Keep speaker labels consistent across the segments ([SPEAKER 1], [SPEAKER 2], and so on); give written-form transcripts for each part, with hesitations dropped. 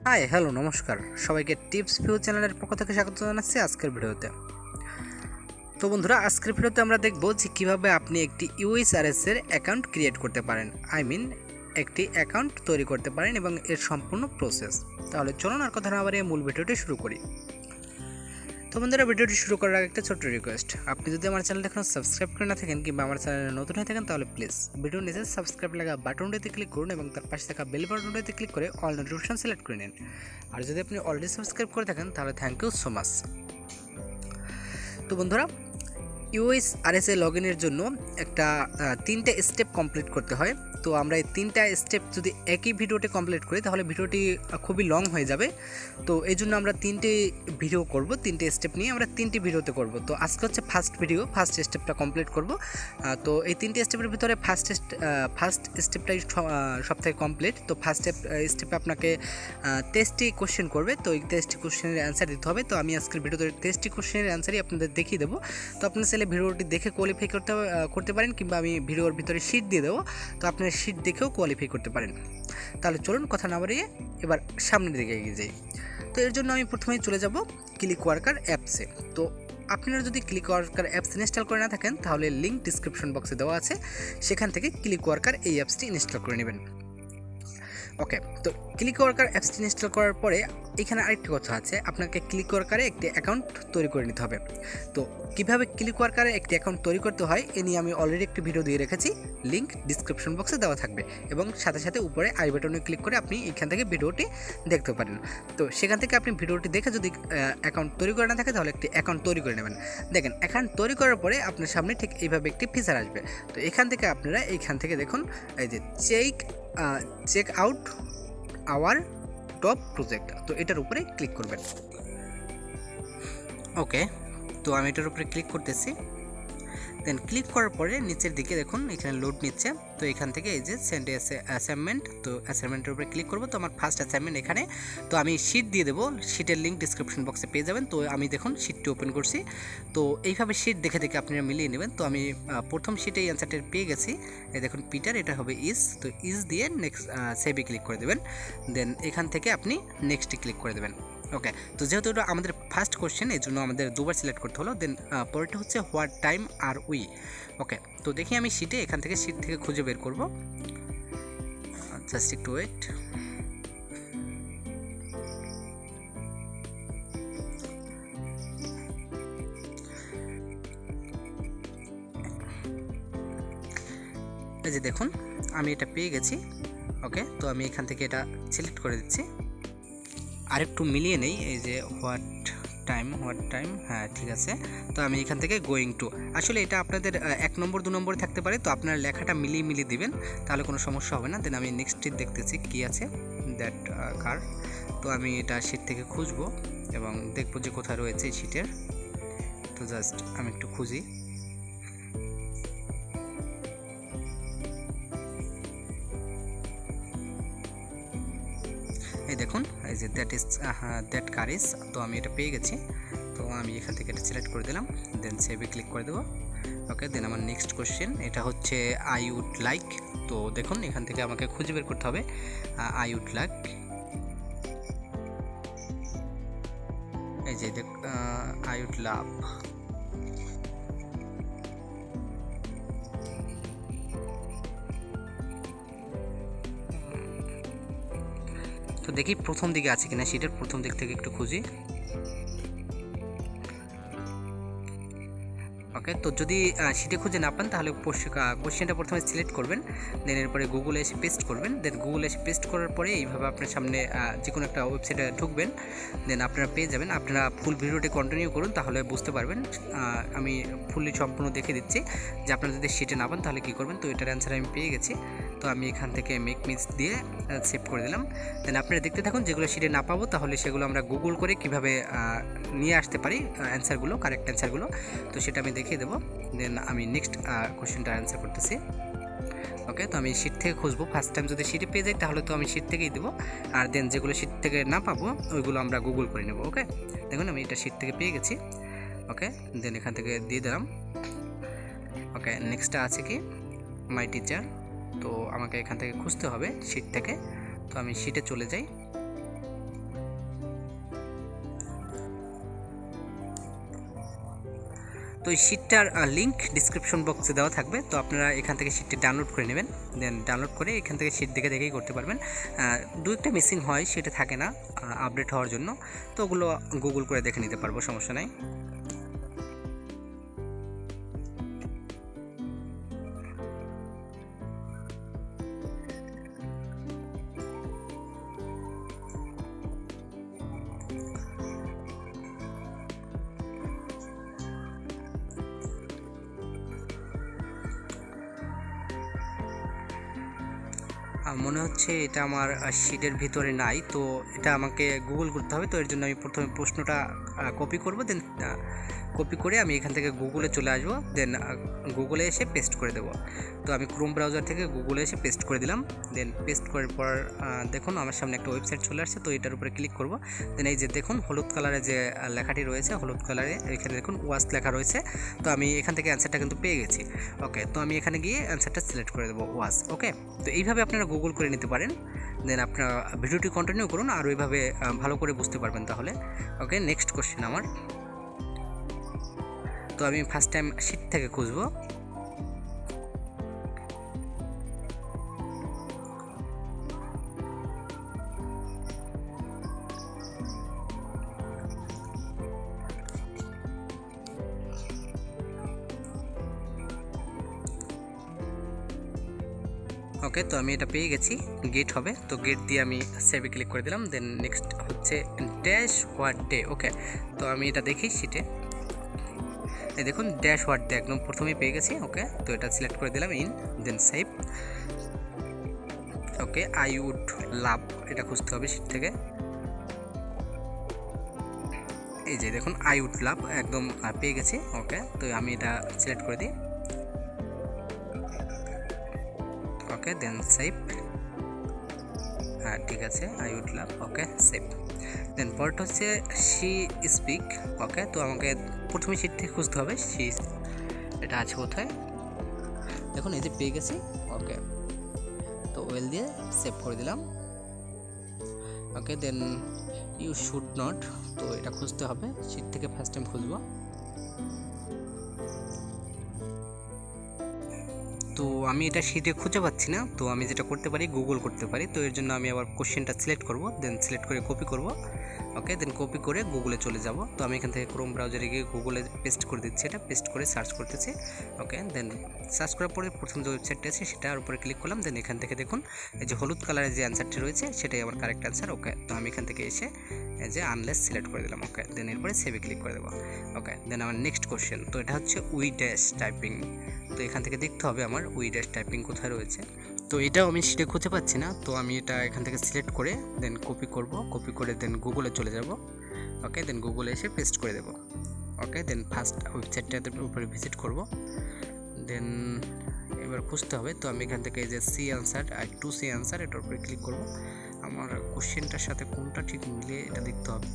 [SPEAKER 1] Hi hello নমস্কার সবাইকে tips view চ্যানেলের পক্ষ থেকে স্বাগত জানাচ্ছি আজকের ভিডিওতে। তো বন্ধুরা, আজকের ভিডিওতে আমরা দেখব যে কীভাবে আপনি একটি ইউএসআরএস এর অ্যাকাউন্ট ক্রিয়েট করতে পারেন, একটি অ্যাকাউন্ট তৈরি করতে পারেন এবং এর সম্পূর্ণ প্রসেস। তাহলে চলুন আর কথা না বাড়িয়ে মূল ভিডিওটি শুরু করি। তো বন্ধুরা, ভিডিওটি শুরু করার আগে একটা ছোট্ট রিকোয়েস্ট, আপনি যদি আমার চ্যানেলটা এখনও সাবস্ক্রাইব করে না থাকেন কিংবা আমার চ্যানেলে নতুন হয়ে থাকেন তাহলে প্লিজ ভিডিওর নিচে সাবস্ক্রাইব লাগা বাটনটিতে ক্লিক করুন এবং তার পাশে থাকা বেল বাটনটিতে ক্লিক করে অল নোটিফিকেশন সিলেক্ট করে নিন। আর যদি আপনি অলরেডি সাবস্ক্রাইব করে থাকেন তাহলে থ্যাংক ইউ সো মাচ। তো বন্ধুরা, ইউএসআরএস এ লগ ইনের জন্য একটা 3টে স্টেপ কমপ্লিট করতে হয়। তো আমরা এই 3টা স্টেপ যদি একই ভিডিওতে কমপ্লিট করি তাহলে ভিডিওটি খুবই লং হয়ে যাবে। তো এই জন্য আমরা 3টে ভিডিও করব, 3টে স্টেপ নিয়ে আমরা 3টি ভিডিওতে করব। তো আজকে হচ্ছে ফার্স্ট স্টেপটা কমপ্লিট করব। তো এই 3টে স্টেপের ভিতরে ফার্স্ট স্টেপটাই সবথেকে কমপ্লিট। তো ফার্স্ট স্টেপে আপনাকে 23টি কোশ্চেন করবে। তো এই 23টি কোশ্চেনের অ্যান্সার দিতে হবে। তো আমি আজকের ভিডিওতে 23টি কোশ্চেনের অ্যান্সারই আপনাদের দেখিয়ে দেবো। তো আপনার চাইলে ভিডিওটি দেখে কোয়ালিফাই করতে পারেন কিংবা আমি ভিডিওর ভিতরে শিট দিয়ে দেবো, তো আপনারা শিট দেখেও কোয়ালিফাই করতে পারেন। তাহলে চলুন কথা না বাড়িয়ে এবার সামনের দিকে এগিয়ে যাই। তো এর জন্য আমি প্রথমেই চলে যাব ক্লিকওয়ার্কার অ্যাপসে। তো আপনারা যদি ক্লিকওয়ার্কার অ্যাপস ইনস্টল করে না থাকেন তাহলে লিঙ্ক ডিসক্রিপশন বক্সে দেওয়া আছে, সেখান থেকে ক্লিকওয়ার্কার এই অ্যাপসটি ইনস্টল করে নেবেন। ওকে, তো ক্লিকওয়ার্কার অ্যাপসটি ইনস্টল করার পরে এখানে আরেকটি কথা আছে, আপনাকে ক্লিকওয়ার্কারে একটি অ্যাকাউন্ট তৈরি করে নিতে হবে। তো কীভাবে ক্লিকওয়ার্কারে একটি অ্যাকাউন্ট তৈরি করতে হয় এ নিয়ে আমি অলরেডি একটি ভিডিও দিয়ে রেখেছি, লিঙ্ক ডিসক্রিপশন বক্সে দেওয়া থাকবে এবং সাথে সাথে উপরে আই বাটনে ক্লিক করে আপনি এখান থেকে ভিডিওটি দেখতে পারেন। তো সেখান থেকে আপনি ভিডিওটি দেখে যদি অ্যাকাউন্ট তৈরি করে না থাকে তাহলে একটি অ্যাকাউন্ট তৈরি করে নেবেন। দেখেন, অ্যাকাউন্ট তৈরি করার পরে আপনার সামনে ঠিক এইভাবে একটি ফিচার আসবে। তো এখান থেকে আপনারা দেখুন এই যে check out our top project, তো এটার উপরে ক্লিক করবেন। ওকে, তো আমি এটার উপরে ক্লিক করতেছি। দেন ক্লিক করার পরে নিচের দিকে দেখুন এখানে লোড নিচ্ছে। তো এখান থেকে এই যে সেন্ড অ্যাসাইনমেন্ট, তো অ্যাসাইনমেন্টের উপরে ক্লিক করব। তো আমার ফার্স্ট অ্যাসাইনমেন্ট এখানে। তো আমি শিট দিয়ে দেবো, শিটের লিঙ্ক ডিসক্রিপশন বক্সে পেয়ে যাবেন। তো আমি দেখুন শিটটি ওপেন করছি। তো এইভাবে শিট দেখে আপনারা মিলিয়ে নেবেন। তো আমি প্রথম শিটে এই অ্যান্সারটা পেয়ে গেছি। এই দেখুন পিটার, এটা হবে ইজ। তো ইজ দিয়ে নেক্সট সেভে ক্লিক করে দেবেন। দেন এখান থেকে আপনি নেক্সটে ক্লিক করে দেবেন। ওকে, তো যেহেতু এটা আমাদের ফার্স্ট কোশ্চেন এই জন্য আমাদের দুবার সিলেক্ট করতে হলো। দেন পরেরটা হচ্ছে হোয়াট টাইম আর উই। ওকে, তো দেখি আমি এখান থেকে শিট থেকে খুঁজে বের করব। জাস্ট একটু ওয়েট। এই যে দেখুন আমি এটা পেয়ে গেছি। ওকে, তো আমি এখান থেকে এটা সিলেক্ট করে দিচ্ছি। আরেকটু মিলিয়ে নেই, এই যে হোয়াট টাইম, হ্যাঁ ঠিক আছে। তো আমি এখান থেকে গোয়িং টু, আসলে এটা আপনাদের 1 নম্বর 2 নম্বরে থাকতে পারে। তো আপনার লেখাটা মিলিয়ে দিবেন, তাহলে কোনো সমস্যা হবে না। দেন আমি নেক্সট দেখতেছি কি আছে, দ্যাট কার। তো আমি এটা শিট থেকে খুঁজবো এবং দেখবো যে কোথায় রয়েছে এই শিটের। তো জাস্ট আমি একটু খুঁজি। এই দেখুন এই যে দ্যাট কার ইজ। তো আমি এটা পেয়ে গেছি। তো আমি এখান থেকে এটা সিলেক্ট করে দিলাম। দেন সেভে ক্লিক করে দেবো। ওকে, দেন আমার নেক্সট কোশ্চেন এটা হচ্ছে আই উড লাইক। তো দেখুন এখান থেকে আমাকে খুঁজে বের করতে হবে আই উড লাইক। এই যে আই উড লাভ। তো দেখি প্রথম দিকে আছে কিনা, সেটার প্রথম দিক থেকে একটু খুঁজি। ওকে, তো যদি শিটে খুঁজে না পান তাহলে কোশ্চেনটা প্রথমে সিলেক্ট করবেন। দেন এরপরে গুগলে এসে পেস্ট করবেন। দেন গুগলে এসে পেস্ট করার পরে এইভাবে আপনার সামনে যে কোনো একটা ওয়েবসাইটে ঢুকবেন। দেন আপনারা পেয়ে যাবেন। আপনারা ফুল ভিডিওটি কন্টিনিউ করুন, তাহলে বুঝতে পারবেন। আমি ফুললি সম্পূর্ণ দেখে দিচ্ছি যে আপনারা যদি শিটে না পান তাহলে কী করবেন। তো এটার অ্যান্সার আমি পেয়ে গেছি। তো আমি এখান থেকে মেক মিক্স দিয়ে সেভ করে দিলাম। দেন আপনারা দেখতে থাকুন, যেগুলো শিটে না পাবো তাহলে সেগুলো আমরা গুগল করে কীভাবে নিয়ে আসতে পারি অ্যান্সারগুলো, কারেক্ট অ্যান্সারগুলো। তো সেটা আমি দেখিয়ে দেবো। দেন আমি নেক্সট কোশ্চেনটা অ্যান্সার করতেছি। ওকে, তো আমি শিট থেকে খুঁজবো। ফার্স্ট টাইম যদি শিটে পেয়ে যাই তাহলে তো আমি শিট থেকেই দেবো। আর দেন যেগুলো শিট থেকে না পাবো ওইগুলো আমরা গুগল করে নেব। ওকে, দেখুন আমি এটা শিট থেকে পেয়ে গেছি। ওকে, দেন এখান থেকে দিয়ে দিলাম। ওকে, নেক্সটটা আছে কি মাই টিচার। তো আমাকে এখান থেকে খুঁজতে হবে শিট থেকে। তো আমি শিটে চলে যাই। তো এই শিটটার লিঙ্ক ডিসক্রিপশন বক্সে দেওয়া থাকবে, তো আপনারা এখান থেকে শিটটি ডাউনলোড করে নেবেন। দেন ডাউনলোড করে এখান থেকে শিট দেখেই করতে পারবেন। দু একটা মিসিং হয়, সেটা থাকে না আপডেট হওয়ার জন্য, তো ওগুলো গুগল করে দেখে নিতে পারবো, সমস্যা নাই। মনে হচ্ছে এটা আমার শিটের ভিতরে নাই, তো এটা আমাকে গুগল করতে হবে। তো এর জন্য আমি প্রথমে প্রশ্নটা কপি করব, দেন কপি করে আমি এখান থেকে গুগলে চলে আসবো, দেন গুগলে এসে পেস্ট করে দেবো। তো আমি ক্রোম ব্রাউজার থেকে গুগলে এসে পেস্ট করে দিলাম। দেন পেস্ট করার পর দেখুন আমার সামনে একটা ওয়েবসাইট চলে আসছে, তো এটার উপরে ক্লিক করব। দেন এই যে দেখুন হলুদ কালারে যে লেখাটি রয়েছে, হলুদ কালারে এখানে দেখুন ওয়াস লেখা রয়েছে। তো আমি এখান থেকে অ্যান্সারটা কিন্তু পেয়ে গেছি। ওকে, তো আমি এখানে গিয়ে অ্যান্সারটা সিলেক্ট করে দেবো, ওয়াস। ওকে, তো এইভাবে আপনারা গুগল করে নিতে পারেন। দেন আপনারা ভিডিওটি কন্টিনিউ করুন, আর ওইভাবে ভালো করে বুঝতে পারবেন তাহলে। ওকে, নেক্সট কোশ্চেন আমার। তো আমি ফার্স্ট টাইম শিট থেকে খুঁজবো। ওকে, তো আমি এটা পেয়ে গেছি, গেট হবে। তো গেট দিয়ে আমি সেভে ক্লিক করে দিলাম। দেন নেক্সট হচ্ছে ড্যাশ হোয়াট ডে। ওকে, তো আমি এটা দেখি শিটে, এই দেখুন ড্যাশ হোয়াট ডে একদম প্রথমেই পেয়ে গেছি। ওকে, তো এটা সিলেক্ট করে দিলাম in, then save. Okay, I would love, এটা খুঁজতে হবে শিট থেকে। এই যে দেখুন আই উড লাভ একদম পেয়ে গেছি। ওকে, তো আমি এটা সিলেক্ট করে দিই। Okay, then save. হ্যাঁ ঠিক আছে, I would love. Okay, save. Then পরটা হচ্ছে শি স্পিক। ওকে, তো আমাকে প্রথমে শিট থেকে খুঁজতে হবে শি, এটা আছে কোথায়, দেখুন এই যে পেয়ে গেছি। ওকে, তো ওয়েল দিয়ে সেভ করে দিলাম। ওকে, দেন ইউ শুড নট, তো এটা খুঁজতে হবে শিট থেকে, ফার্স্ট টাইম খুঁজবো। তো আমি এটা শিটে খুঁজে পাচ্ছি না, তো আমি যেটা করতে পারি গুগল করতে পারি। তো এর জন্য আমি আবার কোশ্চেনটা সিলেক্ট করব, দেন সিলেক্ট করে কপি করব। ওকে, দেন কপি করে গুগলে চলে যাব। তো আমি এখান থেকে ক্রোম ব্রাউজারে গিয়ে গুগলে পেস্ট করে দিচ্ছি, এটা পেস্ট করে সার্চ করতেছি। ওকে, দেন সার্চ করার পরে প্রথম যে ওয়েবসাইটটা আছে সেটার উপরে ক্লিক করলাম। দেন এখান থেকে দেখুন এই যে হলুদ কালারের যে অ্যান্সারটি রয়েছে সেটাই আমার কারেক্ট অ্যান্সার। ওকে, তো আমি এখান থেকে এসে এই যে আনলেস সিলেক্ট করে দিলাম। ওকে, দেন এরপরে সেভে ক্লিক করে দেবো। ওকে, দেন আমার নেক্সট কোশ্চেন, তো এটা হচ্ছে উই ড্যাশ টাইপিং। তো এখান থেকে দেখতে হবে আমার উই ড্যাশ টাইপিং কোথায় রয়েছে। তো এটাও আমি সেটা খুঁজে পাচ্ছি না, তো আমি এটা এখান থেকে সিলেক্ট করে দেন কপি করব, কপি করে দেন গুগলে চলে যাব। ওকে, দেন গুগলে এসে পেস্ট করে দেব। ওকে, দেন ফার্স্ট ওয়েবসাইটটার উপরে ভিজিট করব। দেন এবার খুঁজতে হবে, তো আমি এখান থেকে যে সি আনসার আর টু সি আনসার এটার উপরে ক্লিক করব। আমার কোশ্চেনটার সাথে কোনটা ঠিক মিলিয়ে এটা দেখতে হবে,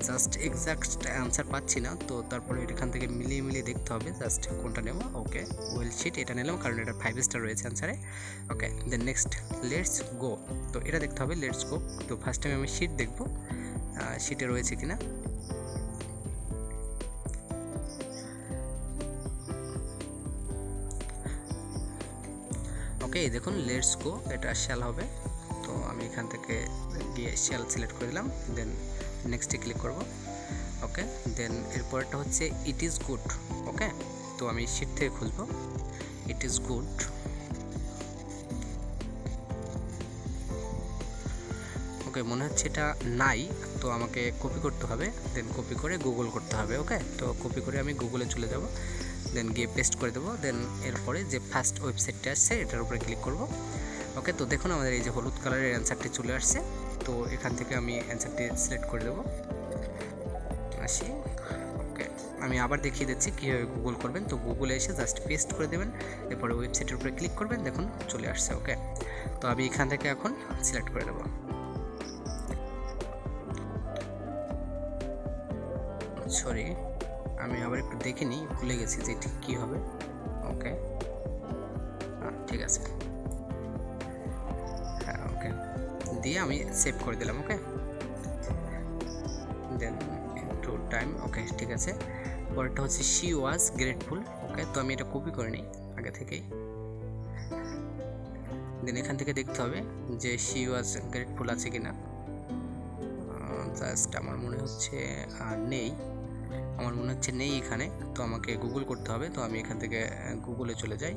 [SPEAKER 1] জাস্ট এক্সাক্ট অ্যান্সার পাচ্ছি না, তো তারপরে এখান থেকে মিলিয়ে দেখতে হবে জাস্ট কোনটা নেব। ওকে, ওয়েল শিট এটা নিলাম কারণ এটা 5 স্টার রয়েছে অ্যান্সারে। ওকে, দেন নেক্সট লেটস গো, তো এটা দেখতে হবে লেটস গো। তো ফার্স্ট টাইম আমি শিট দেখব শিটে রয়েছে কিনা। ওকে, দেখুন লেটস গো, এটা শ্যাল হবে। তো আমি এখান থেকে গিয়ে শ্যাল সিলেক্ট করে দিলাম, দেন নেক্সটে ক্লিক করব। ওকে, দেন এরপরটা হচ্ছে ইট ইজ গুড। ওকে, তো আমি শিট থেকে খুঁজবো ইট ইজ গুড। ওকে, মনে হচ্ছে এটা নাই, তো আমাকে কপি করতে হবে, দেন কপি করে গুগল করতে হবে। ওকে, তো কপি করে আমি গুগলে চলে যাব, দেন গিয়ে পেস্ট করে দেবো। দেন এরপরে যে ফার্স্ট ওয়েবসাইটটা আসছে এটার উপরে ক্লিক করব। ওকে, তো দেখুন আমাদের এই যে হলুদ কালারের অ্যান্সারটি চলে আসছে। তো এখান থেকে আমি অ্যান্সারটি সিলেক্ট করে দেবো, আসি। ওকে, আমি আবার দেখিয়ে দিচ্ছি কীভাবে গুগল করবেন। তো গুগলে এসে জাস্ট পেস্ট করে দেবেন, এরপরে ওয়েবসাইটের উপরে ক্লিক করবেন, দেখুন চলে আসছে। ওকে, তো আমি এখান থেকে এখন সিলেক্ট করে দেবো। সরি, আমি আবার একটু দেখে নিই, ভুলে গেছি যে ঠিক কী হবে। ওকে, ঠিক আছে, হ্যাঁ। ওকে, দিয়ে আমি সেভ করে দিলাম। ওকে, দেন একটু টাইম। ওকে, ঠিক আছে, পরেরটা হচ্ছে শি ওয়াজ গ্রেটফুল। ওকে, তো আমি এটা কপি করে নিই আগে থেকেই। দেন এখান থেকে দেখতে হবে যে শি ওয়াজ গ্রেটফুল আছে কিনা। জাস্ট আমার মনে হচ্ছে নেই, নেই এখানে। তো আমাকে গুগল করতে হবে। তো আমি এখান থেকে গুগলে চলে যাই।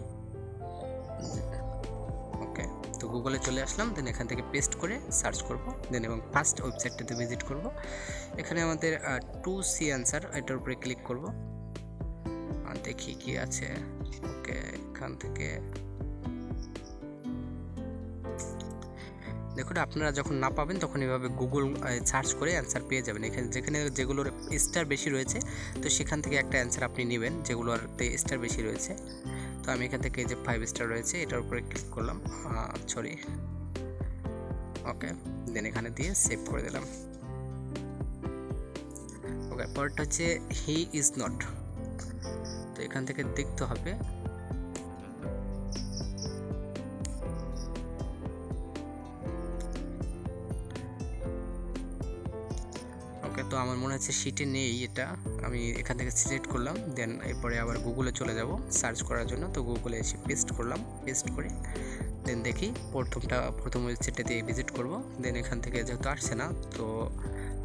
[SPEAKER 1] ওকে, তো গুগলে চলে আসলাম। দেন এখান থেকে পেস্ট করে সার্চ করব। দেন এবং ফার্স্ট ওয়েবসাইটটাতে ভিজিট করব। এখানে আমাদের টু সি অ্যান্সার, এটার উপরে ক্লিক করব। দেখি কি আছে। ওকে, এখান থেকে দেখুন, আপনারা যখন না পাবেন তখন এভাবে গুগল সার্চ করে অ্যান্সার পেয়ে যাবেন। এখানে যেগুলোর স্টার বেশি রয়েছে, তো সেখান থেকে একটা অ্যান্সার আপনি নেবেন যেগুলোতে স্টার বেশি রয়েছে। তো আমি এখান থেকে যে 5 স্টার রয়েছে এটার উপরে ক্লিক করলাম, ওকে, দেন এখানে দিয়ে সেভ করে দিলাম। ওকে, পরেরটা হচ্ছে হি ইজ নট। তো এখান থেকে দেখতে হবে তো আমার মনে হচ্ছে শিটে নেই এটা। আমি এখান থেকে সিলেক্ট করলাম। দেন এরপরে আবার গুগলে চলে যাব সার্চ করার জন্য। তো গুগলে এসে পেস্ট করলাম। পেস্ট করে দেন দেখি প্রথম ওয়েবসাইটটা দিয়ে ভিজিট করব। দেন এখান থেকে যেহেতু আসছে না, তো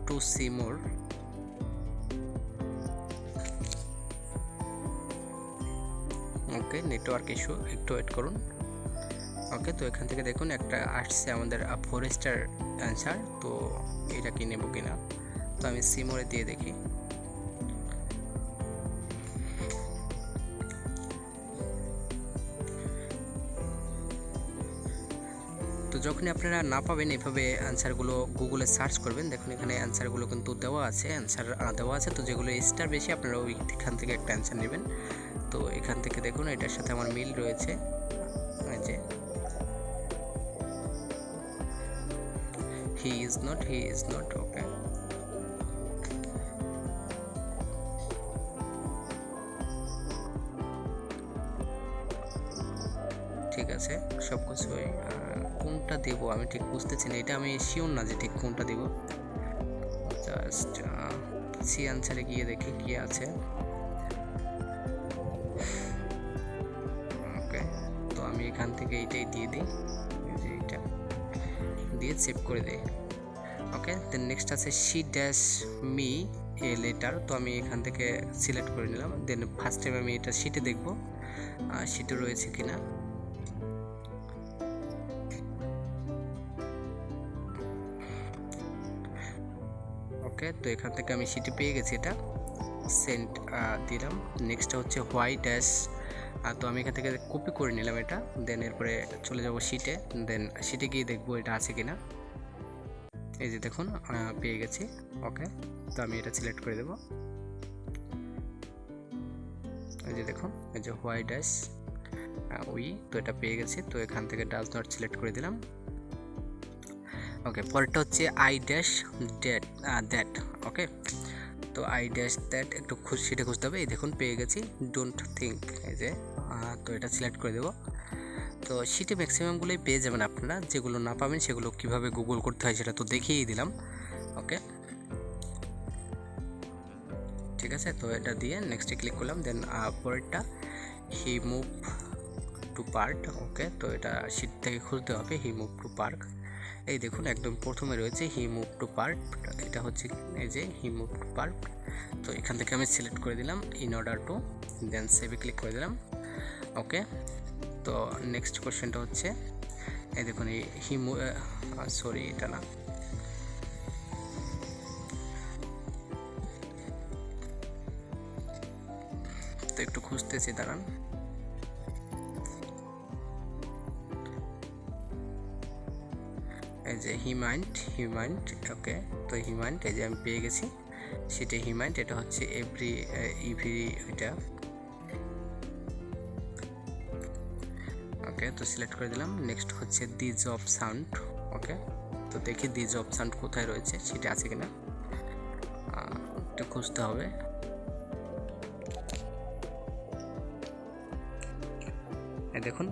[SPEAKER 1] টু সি মোর, ওকে, নেটওয়ার্ক ইস্যু, একটু ওয়েট করুন। ওকে, তো এখান থেকে দেখুন একটা আসছে আমাদের 4 স্টার অ্যান্সার। তো এটা কি নেব কিনা, তো আমি সিমোরে দিয়ে দেখি। তো যখনই আপনারা না পাবেন এভাবে অ্যান্সারগুলো গুগলে সার্চ করবেন। দেখুন এখানে অ্যান্সারগুলো কিন্তু দেওয়া আছে। তো যেগুলো স্টার বেশি আপনারা ওইখান থেকে একটা অ্যান্সার নেবেন। তো এখান থেকে দেখুন এটার সাথে আমার মিল রয়েছে, যে হি ইজ নট। ওকে, ঠিক আছে, সব কিছুই। কোনটা দেবো আমি ঠিক বুঝতেছি না, এটা আমি শিওর না যে ঠিক কোনটা দেবো। জাস্ট সি অ্যান্সারে গিয়ে দেখি কি আছে। ওকে, তো আমি এখান থেকে এইটাই দিয়ে দিই, যে এইটা দিয়ে সেভ করে দিই। ওকে, দেন নেক্সট আছে she dash me a letter. তো আমি এখান থেকে সিলেক্ট করে নিলাম। দেন ফার্স্ট টাইম আমি এটা শিটে দেখবো শিটে রয়েছে কিনা। ওকে, তো এখান থেকে আমি শিটে পেয়ে গেছি, এটা সেন্ড দিলাম। নেক্সট হচ্ছে হোয়াই ড্যাশ। তো আমি এখান থেকে কপি করে নিলাম এটা। দেন এরপরে চলে যাব শিটে। দেন শিটে গিয়ে দেখবো এটা আছে কিনা। এই যে দেখুন পেয়ে গেছি। ওকে, তো আমি এটা সিলেক্ট করে দেব। এই যে দেখুন, এই যে হোয়াই ড্যাশ উই, তো এটা পেয়ে গেছি। তো এখান থেকে ডাজ নট সিলেক্ট করে দিলাম। ওকে, পরেরটা হচ্ছে আই ড্যাশ দ্যাট। ওকে, তো আই ড্যাশ দ্যাট একটু শিটে খুঁজতে হবে। এই দেখুন পেয়ে গেছি, ডোন্ট থিঙ্ক, এই যে। তো এটা সিলেক্ট করে দেবো। তো শিটে ম্যাক্সিমামগুলোই পেয়ে যাবেন আপনারা। যেগুলো না পাবেন সেগুলো কিভাবে গুগল করতে হয় সেটা তো দেখিয়েই দিলাম। ওকে, ঠিক আছে, তো এটা দিয়ে নেক্সটে ক্লিক করলাম। দেন পরেরটা হি মুভ টু পার্ক। ওকে, তো এটা শিট থেকে খুঁজতে হবে, হি মুভ টু পার্ক। এই দেখুন একদম প্রথমে রয়েছে হি মুভ টু পার্ক, এটা হচ্ছে এই যে হি মুভ টু পার্ক। তো এখান থেকে আমি সিলেক্ট করে দিলাম ইন অর্ডার টু, দেন সেভে ক্লিক করে দিলাম। ওকে, তো নেক্সট কোশ্চেনটা হচ্ছে এই দেখুন এই সরি এটা না, তো একটু খুঁজতেছি, দাঁড়ান। এই যে হিমাইন্ড। ওকে, তো হিমাইন্ড এই যে আমি পেয়ে গেছি সেটা হিমাইন্ড। এটা হচ্ছে ইভি এটা। ওকে, তো সিলেক্ট করে দিলাম। নেক্সট হচ্ছে দি জব সাউন্ড। ওকে, তো দেখি দি জব সাউন্ড কোথায় রয়েছে, সেটা আছে কিনা একটু খুঁজতে হবে। এই দেখুন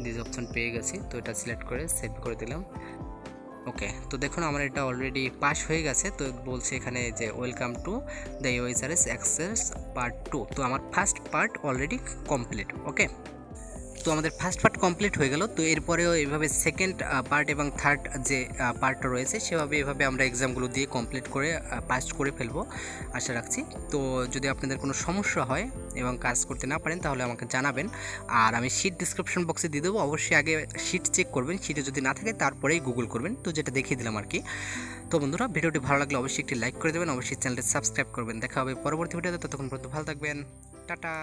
[SPEAKER 1] দিস অপশন পেয়ে গেছি। তো এটা সিলেক্ট করে সেভ করে দিলাম। ওকে, তো দেখুন আমার এটা অলরেডি পাস হয়ে গেছে। তো বলছে এখানে যে welcome to the USRS access part 2। তো আমার first part already complete. Okay, তো আমাদের ফার্স্ট পার্ট কমপ্লিট হয়ে গেল। তো এরপরেও এইভাবে সেকেন্ড পার্ট এবং থার্ড যে পার্টটা রয়েছে সেভাবে এভাবে আমরা এক্সামগুলো দিয়ে কমপ্লিট করে পাস করে ফেলবো আশা রাখছি। তো যদি আপনাদের কোনো সমস্যা হয় এবং কাজ করতে না পারেন তাহলে আমাকে জানাবেন, আর আমি শিট ডিসক্রিপশন বক্সে দিয়ে দেবো। অবশ্যই আগে শিট চেক করবেন, শিটে যদি না থাকে তারপরেই গুগল করবেন। তো যেটা দেখিয়ে দিলাম আর কি। তো বন্ধুরা, ভিডিওটি ভালো লাগলে অবশ্যই একটি লাইক করে দেবেন, অবশ্যই চ্যানেলটি সাবস্ক্রাইব করবেন। দেখা হবে পরবর্তী ভিডিওতে, ততক্ষণ পর্যন্ত ভালো থাকবেন, টাটা।